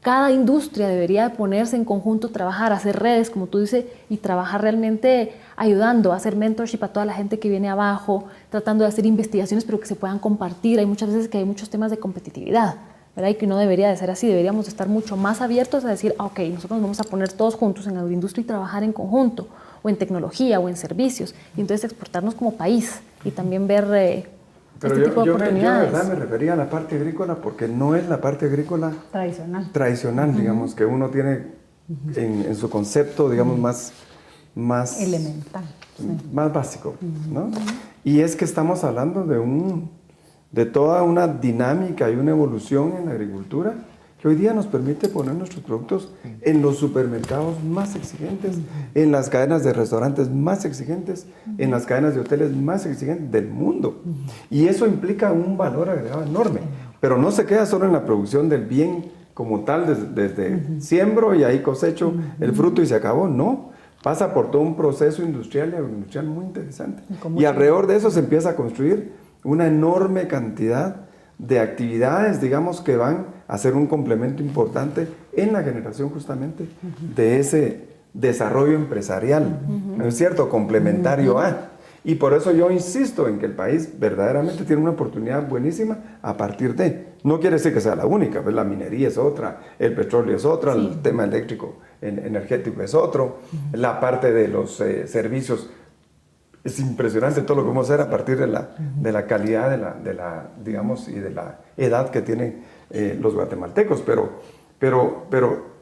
cada industria debería ponerse en conjunto, trabajar, hacer redes, como tú dices, y trabajar realmente ayudando, a hacer mentorship a toda la gente que viene abajo, tratando de hacer investigaciones pero que se puedan compartir. Hay muchas veces que hay muchos temas de competitividad, ¿verdad? Y que no debería de ser así, deberíamos estar mucho más abiertos a decir, ok, nosotros nos vamos a poner todos juntos en agroindustria y trabajar en conjunto, o en tecnología, o en servicios, y entonces exportarnos como país y también ver este tipo de oportunidades. Yo de verdad me refería a la parte agrícola porque no es la parte agrícola tradicional, digamos, que uno tiene en su concepto, digamos, más elemental, más básico, ¿no? Y es que estamos hablando de toda una dinámica y una evolución en la agricultura que hoy día nos permite poner nuestros productos en los supermercados más exigentes, en las cadenas de restaurantes más exigentes, en las cadenas de hoteles más exigentes del mundo. Y eso implica un valor agregado enorme, pero no se queda solo en la producción del bien como tal, desde siembro y ahí cosecho el fruto y se acabó, no. Pasa por todo un proceso industrial y agroindustrial muy interesante. Y alrededor de eso se empieza a construir una enorme cantidad de actividades, digamos, que van a ser un complemento importante en la generación justamente de ese desarrollo empresarial, ¿no es cierto? Complementario a. Y por eso yo insisto en que el país verdaderamente tiene una oportunidad buenísima a partir de. No quiere decir que sea la única, pues la minería es otra, el petróleo es otra, el tema eléctrico, energético es otro, la parte de los servicios. Es impresionante todo lo que vamos a hacer a partir de la calidad de la digamos, y de la edad que tienen los guatemaltecos, pero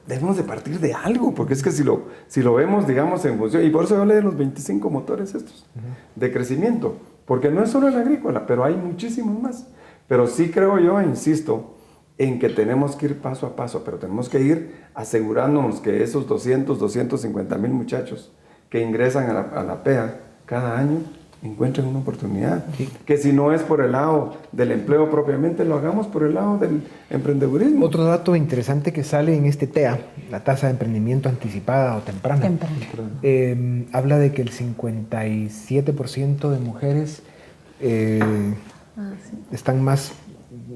debemos de partir de algo, porque es que si lo vemos, digamos, en función, y por eso yo hablé de los 25 motores estos, de crecimiento, porque no es solo el agrícola, pero hay muchísimos más. Pero sí creo yo, insisto, en que tenemos que ir paso a paso, pero tenemos que ir asegurándonos que esos 250,000 muchachos que ingresan a la PEA cada año encuentren una oportunidad. Sí. Que si no es por el lado del empleo propiamente, lo hagamos por el lado del emprendedurismo. Otro dato interesante que sale en este TEA, la tasa de emprendimiento anticipada o temprana. Habla de que el 57% de mujeres están más,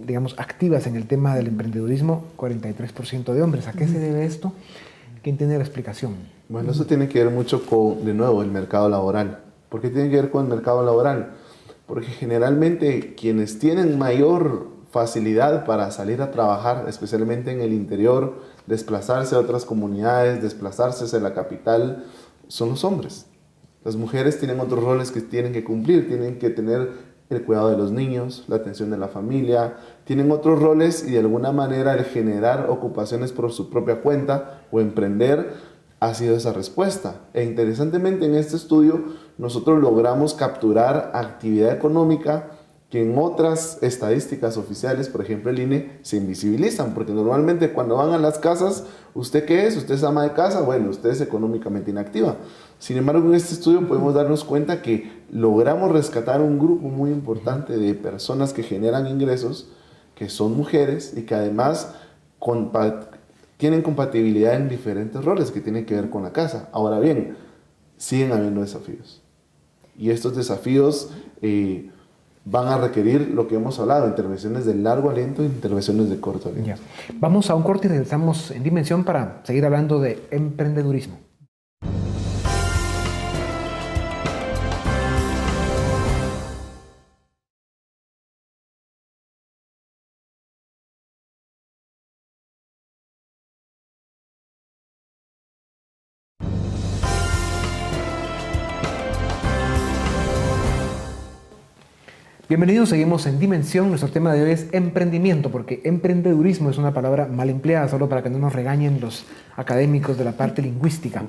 digamos, activas en el tema del emprendedurismo, 43% de hombres. ¿A qué se debe esto? ¿Quién tiene la explicación? Bueno, eso tiene que ver mucho con, de nuevo, el mercado laboral. ¿Por qué tiene que ver con el mercado laboral? Porque generalmente quienes tienen mayor facilidad para salir a trabajar, especialmente en el interior, desplazarse a otras comunidades, desplazarse hacia la capital, son los hombres. Las mujeres tienen otros roles que tienen que cumplir, tienen que tener el cuidado de los niños, la atención de la familia, tienen otros roles y de alguna manera el generar ocupaciones por su propia cuenta o emprender ha sido esa respuesta. E interesantemente en este estudio nosotros logramos capturar actividad económica que en otras estadísticas oficiales, por ejemplo el INE, se invisibilizan, porque normalmente cuando van a las casas, ¿usted qué es? ¿Usted es ama de casa? Bueno, usted es económicamente inactiva. Sin embargo, en este estudio podemos darnos cuenta que logramos rescatar un grupo muy importante de personas que generan ingresos, que son mujeres y que además tienen compatibilidad en diferentes roles que tienen que ver con la casa. Ahora bien, siguen habiendo desafíos. Y estos desafíos van a requerir lo que hemos hablado, intervenciones de largo aliento e intervenciones de corto aliento. Ya. Vamos a un corte y regresamos en Dimensión para seguir hablando de emprendedurismo. Bienvenidos, seguimos en Dimensión. Nuestro tema de hoy es emprendimiento, porque emprendedurismo es una palabra mal empleada, solo para que no nos regañen los académicos de la parte lingüística.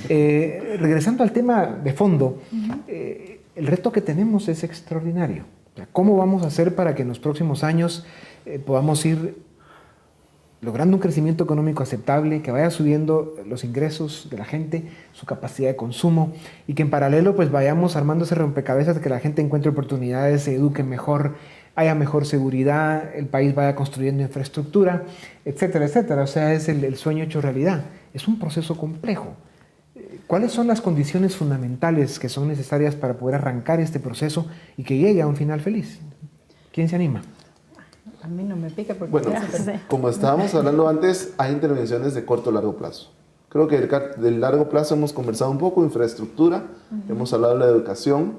Regresando al tema de fondo, el reto que tenemos es extraordinario. O sea, ¿cómo vamos a hacer para que en los próximos años podamos ir logrando un crecimiento económico aceptable, que vaya subiendo los ingresos de la gente, su capacidad de consumo, y que en paralelo pues vayamos armando ese rompecabezas de que la gente encuentre oportunidades, se eduque mejor, haya mejor seguridad, el país vaya construyendo infraestructura, etcétera, etcétera? O sea, es el sueño hecho realidad. Es un proceso complejo. ¿Cuáles son las condiciones fundamentales que son necesarias para poder arrancar este proceso y que llegue a un final feliz? ¿Quién se anima? A mí no me pica porque... Bueno, como estábamos hablando antes, hay intervenciones de corto o largo plazo. Creo que del largo plazo hemos conversado un poco, infraestructura, hemos hablado de la educación,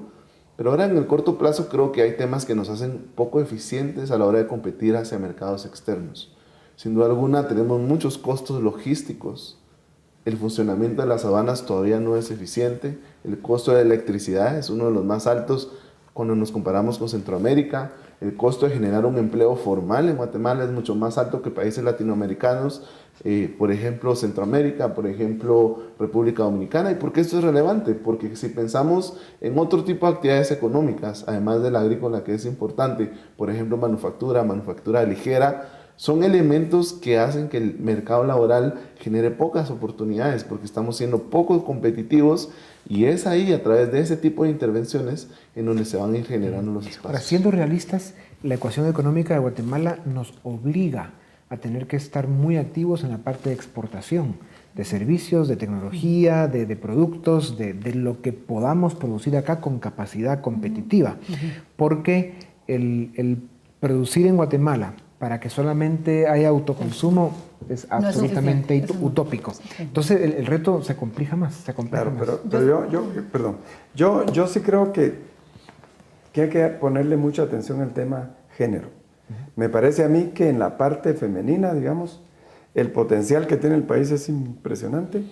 pero ahora en el corto plazo creo que hay temas que nos hacen poco eficientes a la hora de competir hacia mercados externos. Sin duda alguna tenemos muchos costos logísticos. El funcionamiento de las aduanas todavía no es eficiente. El costo de electricidad es uno de los más altos cuando nos comparamos con Centroamérica. El costo de generar un empleo formal en Guatemala es mucho más alto que países latinoamericanos, por ejemplo Centroamérica, por ejemplo República Dominicana. ¿Y por qué esto es relevante? Porque si pensamos en otro tipo de actividades económicas, además de la agrícola que es importante, por ejemplo manufactura ligera, son elementos que hacen que el mercado laboral genere pocas oportunidades porque estamos siendo poco competitivos, y es ahí, a través de ese tipo de intervenciones, en donde se van a ir generando los espacios. Ahora, siendo realistas, la ecuación económica de Guatemala nos obliga a tener que estar muy activos en la parte de exportación, de servicios, de tecnología, de productos, de lo que podamos producir acá con capacidad competitiva. Porque el producir en Guatemala para que solamente haya autoconsumo es absolutamente utópico. Entonces el reto se complica más. Claro, pero yo sí creo que hay que ponerle mucha atención al tema género. Me parece a mí que en la parte femenina, digamos, el potencial que tiene el país es impresionante,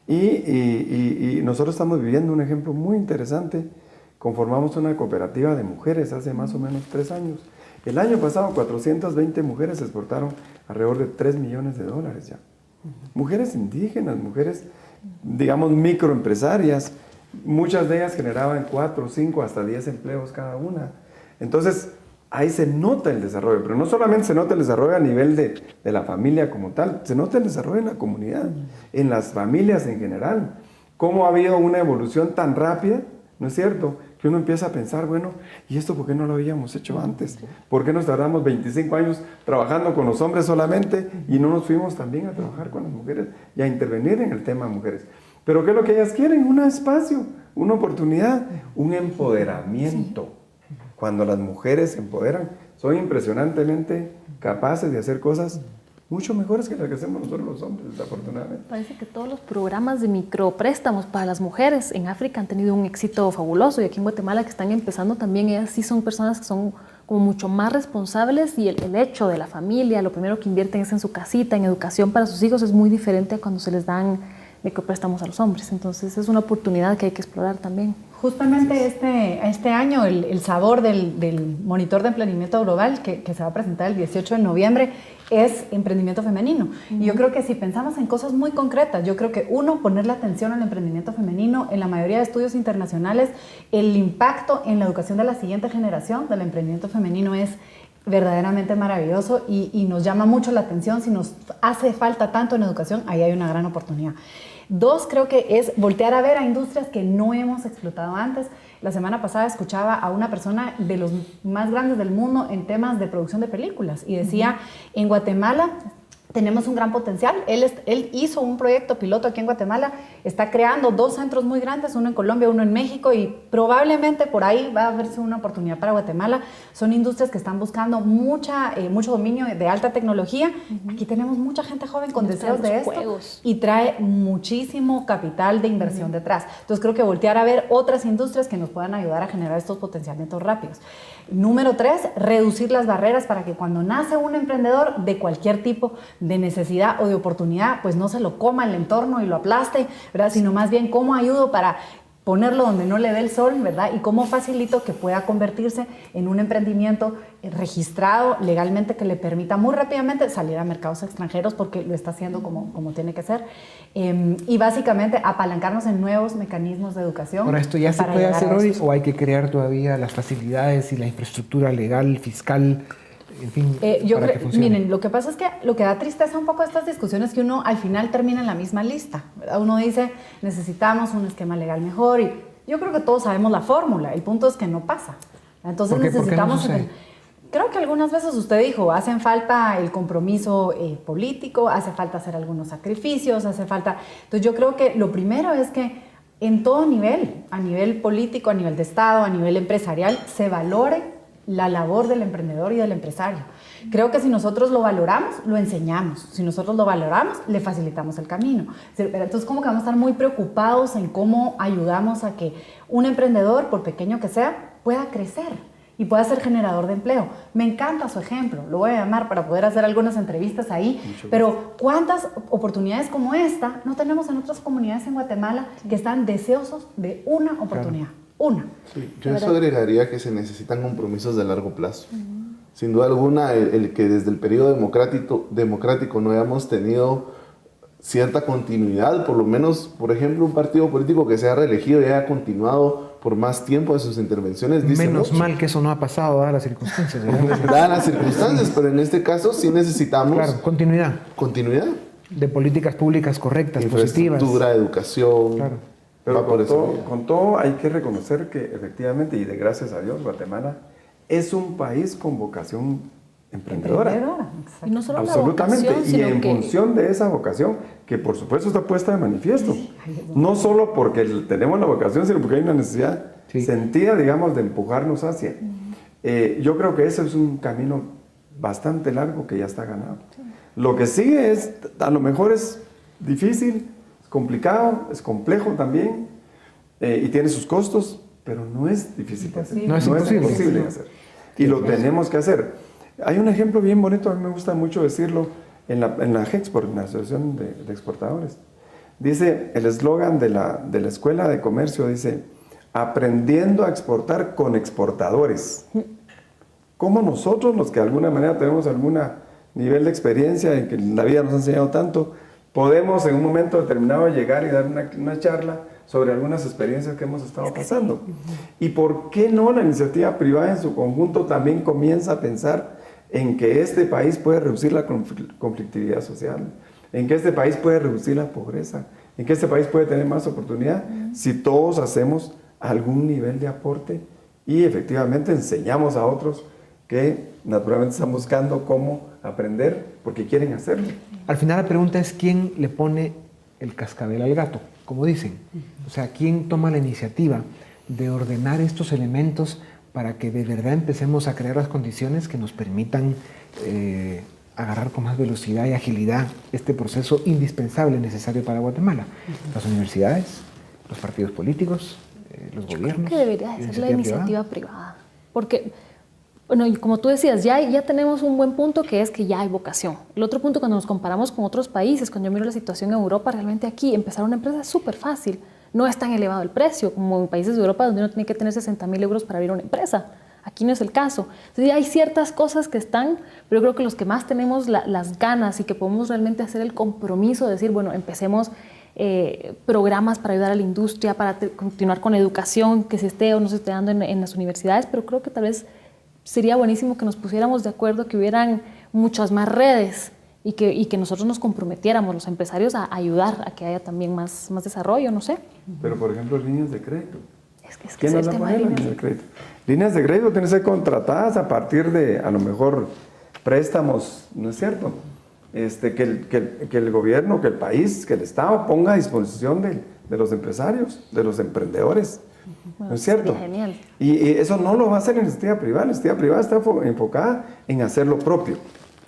y nosotros estamos viviendo un ejemplo muy interesante. Conformamos una cooperativa de mujeres hace más o menos 3 años. El año pasado 420 mujeres exportaron alrededor de $3 millones ya. Mujeres indígenas, mujeres, digamos, microempresarias. Muchas de ellas generaban 4, 5, hasta 10 empleos cada una. Entonces, ahí se nota el desarrollo, pero no solamente se nota el desarrollo a nivel de la familia como tal, se nota el desarrollo en la comunidad, en las familias en general. Cómo ha habido una evolución tan rápida, ¿no es cierto? Que uno empieza a pensar, bueno, ¿y esto por qué no lo habíamos hecho antes? ¿Por qué nos tardamos 25 años trabajando con los hombres solamente y no nos fuimos también a trabajar con las mujeres y a intervenir en el tema de mujeres? Pero ¿qué es lo que ellas quieren? Un espacio, una oportunidad, un empoderamiento. Cuando las mujeres se empoderan, son impresionantemente capaces de hacer cosas mucho mejores que las que hacemos nosotros los hombres, desafortunadamente. Parece que todos los programas de micropréstamos para las mujeres en África han tenido un éxito fabuloso, y aquí en Guatemala, que están empezando también, ellas sí son personas que son como mucho más responsables, y el hecho de la familia, lo primero que invierten es en su casita, en educación para sus hijos, es muy diferente a cuando se les dan micropréstamos a los hombres. Entonces es una oportunidad que hay que explorar también. Justamente este año el sabor del monitor de emprendimiento global que se va a presentar el 18 de noviembre es emprendimiento femenino. Y yo creo que si pensamos en cosas muy concretas, yo creo que uno, ponerle atención al emprendimiento femenino. En la mayoría de estudios internacionales, el impacto en la educación de la siguiente generación del emprendimiento femenino es verdaderamente maravilloso y nos llama mucho la atención. Si nos hace falta tanto en educación, ahí hay una gran oportunidad. 2, creo que es voltear a ver a industrias que no hemos explotado antes. La semana pasada escuchaba a una persona de los más grandes del mundo en temas de producción de películas y decía, en Guatemala tenemos un gran potencial. Él hizo un proyecto piloto aquí en Guatemala, está creando 2 centros muy grandes, uno en Colombia, uno en México, y probablemente por ahí va a haberse una oportunidad para Guatemala. Son industrias que están buscando mucho dominio de alta tecnología. Aquí tenemos mucha gente joven con deseos de esto y trae muchísimo capital de inversión detrás. Entonces creo que voltear a ver otras industrias que nos puedan ayudar a generar estos potenciamientos rápidos. Número 3, reducir las barreras para que cuando nace un emprendedor de cualquier tipo de necesidad o de oportunidad, pues no se lo coma el entorno y lo aplaste, ¿verdad? Sino más bien cómo ayudo para ponerlo donde no le dé el sol, ¿verdad? Y cómo facilito que pueda convertirse en un emprendimiento registrado legalmente que le permita muy rápidamente salir a mercados extranjeros, porque lo está haciendo como tiene que ser. Y básicamente apalancarnos en nuevos mecanismos de educación. Ahora, ¿esto ya se puede hacer hoy o hay que crear todavía las facilidades y la infraestructura legal, fiscal, en fin, para que funcione? Miren, lo que pasa es que lo que da tristeza un poco de estas discusiones es que uno al final termina en la misma lista, ¿verdad? Uno dice, necesitamos un esquema legal mejor, y yo creo que todos sabemos la fórmula, el punto es que no pasa. Entonces necesitamos... ¿Por qué no creo que algunas veces usted dijo, hacen falta el compromiso político, hace falta hacer algunos sacrificios, hace falta... Entonces yo creo que lo primero es que en todo nivel, a nivel político, a nivel de Estado, a nivel empresarial, se valore la labor del emprendedor y del empresario. Creo que si nosotros lo valoramos, lo enseñamos. Si nosotros lo valoramos, le facilitamos el camino. Entonces, como que vamos a estar muy preocupados en cómo ayudamos a que un emprendedor, por pequeño que sea, pueda crecer y pueda ser generador de empleo. Me encanta su ejemplo, lo voy a llamar para poder hacer algunas entrevistas ahí, pero ¿cuántas oportunidades como esta no tenemos en otras comunidades en Guatemala que están deseosos de una oportunidad? Claro. Una. Sí, yo eso agregaría que se necesitan compromisos de largo plazo. Sin duda alguna, el que desde el periodo democrático no hayamos tenido cierta continuidad, por lo menos, por ejemplo, un partido político que se ha reelegido y haya continuado por más tiempo de sus intervenciones. Menos mal que eso no ha pasado, dadas las circunstancias. Dadas las circunstancias, pero en este caso sí necesitamos... Claro, continuidad. Continuidad. De políticas públicas correctas, positivas. Infraestructura, educación... Claro. Pero con todo hay que reconocer que efectivamente, y de gracias a Dios, Guatemala es un país con vocación emprendedora. Y no solo absolutamente, la vocación, y en función de esa vocación, que por supuesto está puesta de manifiesto. No solo porque tenemos la vocación, sino porque hay una necesidad sentida, digamos, de empujarnos hacia. Yo creo que ese es un camino bastante largo que ya está ganado. Lo que sigue es, a lo mejor es difícil, complicado, es complejo también, y tiene sus costos, pero no es difícil de hacer. No es imposible de hacer. Y lo tenemos que hacer. Hay un ejemplo bien bonito, a mí me gusta mucho decirlo, en la GEXPOR, en la Asociación de Exportadores. Dice, el eslogan de la Escuela de Comercio dice, aprendiendo a exportar con exportadores. Como nosotros, los que de alguna manera tenemos algún nivel de experiencia en que la vida nos ha enseñado tanto, podemos en un momento determinado llegar y dar una charla sobre algunas experiencias que hemos estado pasando. ¿Y por qué no la iniciativa privada en su conjunto también comienza a pensar en que este país puede reducir la conflictividad social, en que este país puede reducir la pobreza, en que este país puede tener más oportunidad si todos hacemos algún nivel de aporte y efectivamente enseñamos a otros que naturalmente están buscando cómo aprender porque quieren hacerlo? Al final la pregunta es quién le pone el cascabel al gato, como dicen. O sea, quién toma la iniciativa de ordenar estos elementos para que de verdad empecemos a crear las condiciones que nos permitan agarrar con más velocidad y agilidad este proceso indispensable, necesario para Guatemala. Las universidades, los partidos políticos, los gobiernos. Creo que debería ser la iniciativa privada. Porque, bueno, y como tú decías, ya tenemos un buen punto que es que ya hay vocación. El otro punto, cuando nos comparamos con otros países, cuando yo miro la situación en Europa, realmente aquí empezar una empresa es súper fácil. No es tan elevado el precio como en países de Europa donde uno tiene que tener 60.000 euros para abrir una empresa. Aquí no es el caso. Entonces hay ciertas cosas que están, pero yo creo que los que más tenemos las ganas y que podemos realmente hacer el compromiso de decir, bueno, empecemos programas para ayudar a la industria, para continuar con educación que se esté o no se esté dando en las universidades, pero creo que tal vez sería buenísimo que nos pusiéramos de acuerdo, que hubieran muchas más redes y que nosotros nos comprometiéramos, los empresarios, a ayudar a que haya también más desarrollo, no sé. Pero, por ejemplo, líneas de crédito. Es que ¿Quién nos va a poner líneas de crédito? Líneas de crédito tienen que ser contratadas a partir de, a lo mejor, préstamos, ¿no es cierto? Que el gobierno, que el país, que el Estado ponga a disposición de los empresarios, de los emprendedores. Bueno, ¿no es cierto? Genial. Y eso no lo va a hacer la iniciativa privada. La iniciativa privada está enfocada en hacer lo propio.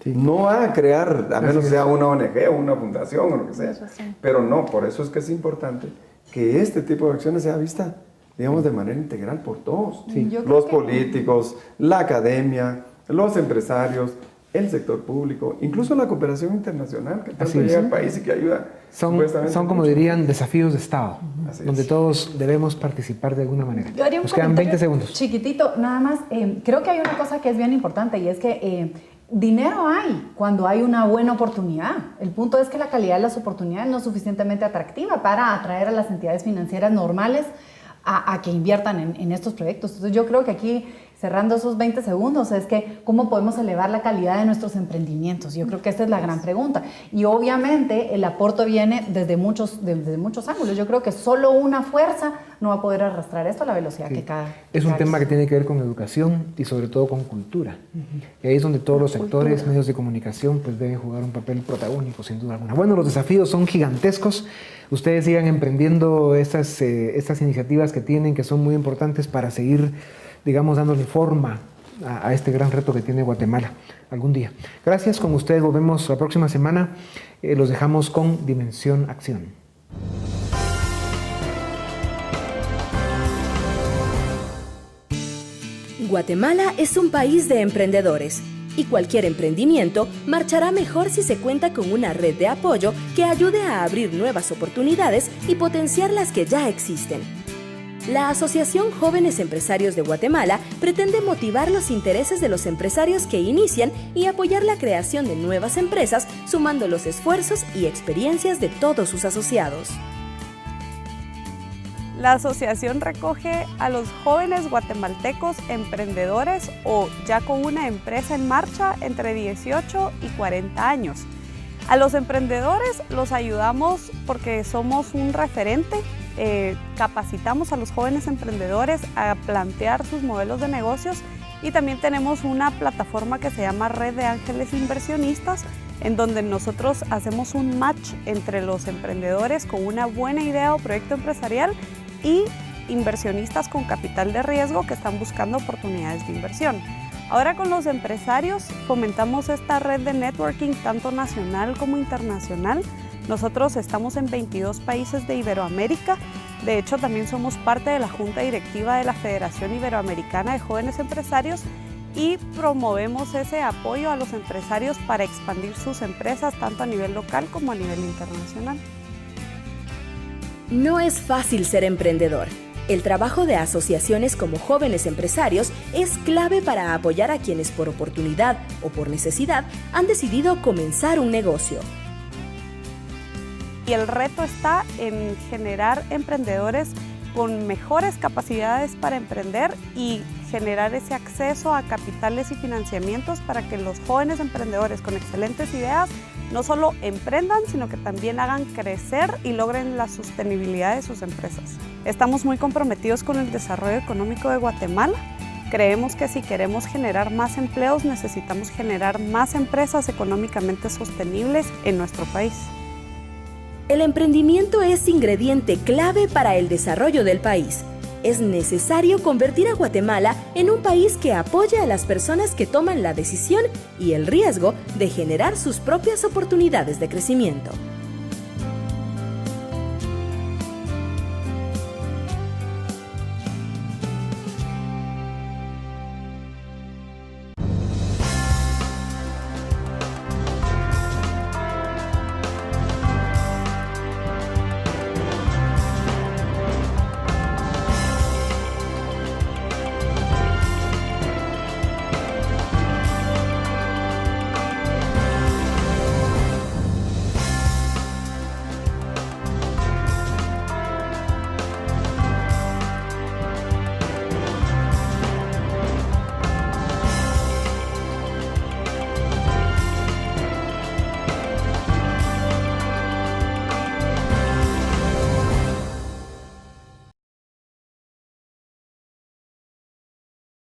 Sí. No va a crear, a menos que sea una ONG o una fundación o lo que sea. Pero no, por eso es que es importante que este tipo de acciones sea vista, digamos, de manera integral por todos. Sí. Los políticos, la academia, los empresarios, el sector público, incluso la cooperación internacional que tanto llega al país y que ayuda. Son como dirían, desafíos de Estado, donde todos debemos participar de alguna manera. Nos quedan 20 segundos. Chiquitito, nada más, creo que hay una cosa que es bien importante y es que dinero hay cuando hay una buena oportunidad. El punto es que la calidad de las oportunidades no es suficientemente atractiva para atraer a las entidades financieras normales a que inviertan en estos proyectos. Entonces yo creo que aquí, cerrando esos 20 segundos, es que cómo podemos elevar la calidad de nuestros emprendimientos. Yo creo que esta es la gran pregunta. Y obviamente el aporte viene desde muchos ángulos. Yo creo que solo una fuerza no va a poder arrastrar esto a la velocidad que cada... Es un tema que tiene que ver con educación y sobre todo con cultura. Y ahí es donde todos los sectores, medios de comunicación, pues deben jugar un papel protagónico, sin duda alguna. Bueno, los desafíos son gigantescos. Ustedes sigan emprendiendo estas iniciativas que tienen, que son muy importantes para seguir, digamos, dándole forma a este gran reto que tiene Guatemala algún día. Gracias, con ustedes volvemos la próxima semana. Los dejamos con Dimensión Acción. Guatemala es un país de emprendedores y cualquier emprendimiento marchará mejor si se cuenta con una red de apoyo que ayude a abrir nuevas oportunidades y potenciar las que ya existen. La Asociación Jóvenes Empresarios de Guatemala pretende motivar los intereses de los empresarios que inician y apoyar la creación de nuevas empresas, sumando los esfuerzos y experiencias de todos sus asociados. La asociación recoge a los jóvenes guatemaltecos emprendedores o ya con una empresa en marcha entre 18 y 40 años. A los emprendedores los ayudamos porque somos un referente. Capacitamos a los jóvenes emprendedores a plantear sus modelos de negocios y también tenemos una plataforma que se llama Red de Ángeles Inversionistas, en donde nosotros hacemos un match entre los emprendedores con una buena idea o proyecto empresarial y inversionistas con capital de riesgo que están buscando oportunidades de inversión. Ahora con los empresarios fomentamos esta red de networking tanto nacional como internacional. Nosotros estamos en 22 países de Iberoamérica. De hecho, también somos parte de la Junta Directiva de la Federación Iberoamericana de Jóvenes Empresarios y promovemos ese apoyo a los empresarios para expandir sus empresas tanto a nivel local como a nivel internacional. No es fácil ser emprendedor. El trabajo de asociaciones como Jóvenes Empresarios es clave para apoyar a quienes por oportunidad o por necesidad han decidido comenzar un negocio. y el reto está en generar emprendedores con mejores capacidades para emprender y generar ese acceso a capitales y financiamientos para que los jóvenes emprendedores con excelentes ideas no solo emprendan, sino que también hagan crecer y logren la sostenibilidad de sus empresas. Estamos muy comprometidos con el desarrollo económico de Guatemala. Creemos que si queremos generar más empleos, necesitamos generar más empresas económicamente sostenibles en nuestro país. El emprendimiento es ingrediente clave para el desarrollo del país. Es necesario convertir a Guatemala en un país que apoye a las personas que toman la decisión y el riesgo de generar sus propias oportunidades de crecimiento.